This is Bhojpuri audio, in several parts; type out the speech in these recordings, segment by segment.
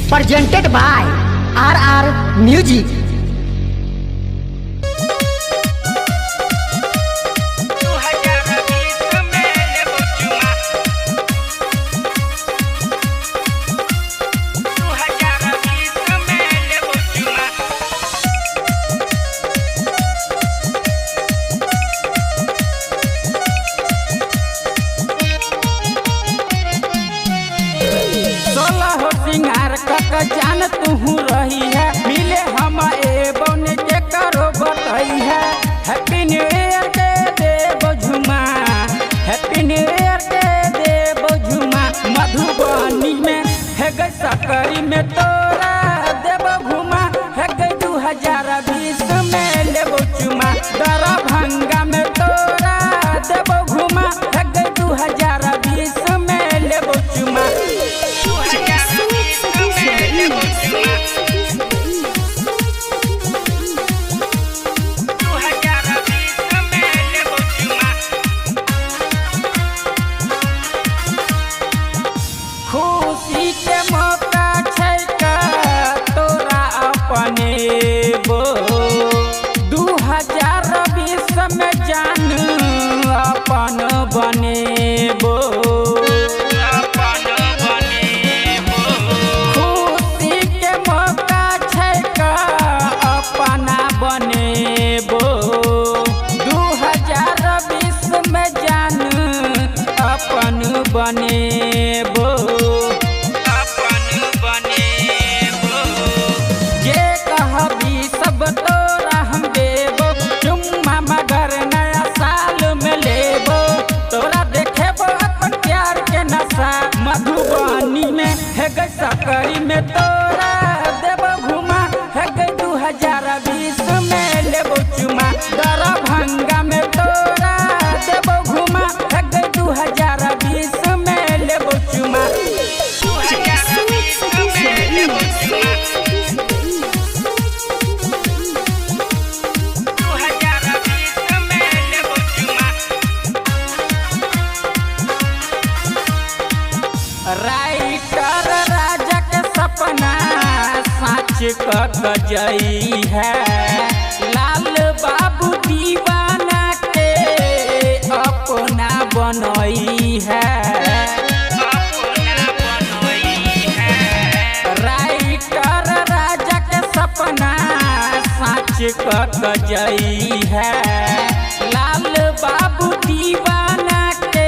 presented by RR Music. सिंगार कक जान तू रही है मिले हम बन के करो बतई है। हैप्पी न्यू ईयर के देव झुमा, हैप्पी न्यू ईयर के देव झुमा। मधुबनी में है गई सकरी में तोरा देव घुमा, है गई 2020 में लेबो चुमा। दरभंगा में तोरा देव घुमा, है गई 2020 में लेबो चुमा। खुशी के मौका छै का तोरा अपने बो 2020 में जान अपन बनेबो। खुशी के मौका छै का अपना बनेबो 2020 में जान अपन बनेबो। सब तोरा हम देबो चुम्मा मगर नया साल में लेबो। तोरा देखेबो अपन प्यार के नशा। मधुबनी में है गई सकरी में तोरा देबो घुमा, है गई 2020 में लेबो चुमा। दरभंगा में तोरा देबो घुमा, है गई 2020 में लेबो चुमा। राइटर राजा के सपना सच कर गई है। लाल बाबू दीवाना के अपना बनई है। राइटर राजा के सपना सच कर गई है। लाल बाबू दीवाना के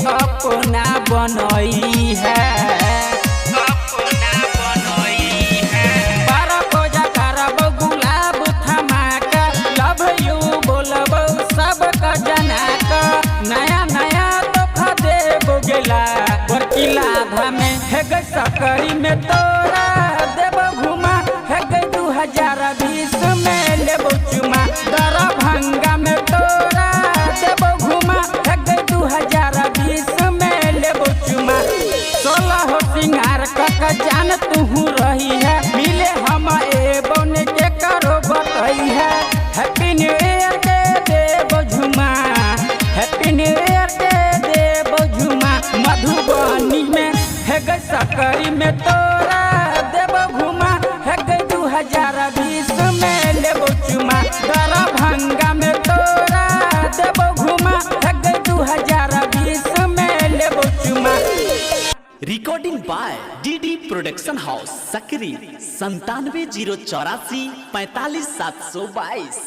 अपना बनई है। बारह पूजा करब गुलाब थमाका, लव यू बोलब सबका जनाका। नया नया तोहफा देबो गेला बरकीला में है गई सकरी में तोरा देबो घुमा, है गई 2020 में लेबो चुमा। दरभंगा में तोरा देबो घुमा, है गई 2020 में लेबो चुमा। 16 सिंगार कक जान तू रही है मिले हम बन के करो बतई है। हैप्पी न्यू ईयर के देव झुमा, हैप्पी न्यू ईयर के देव झुमा। मधुबनी में है गई सकरी में तोरा देव घुमा, है गई 2020 में लेबो चुमा। दरभंगा में तोरा देव घुमा, है गई 2020 में लेबो चुमा। Recording by DD production house Sakri 97 084 45 722।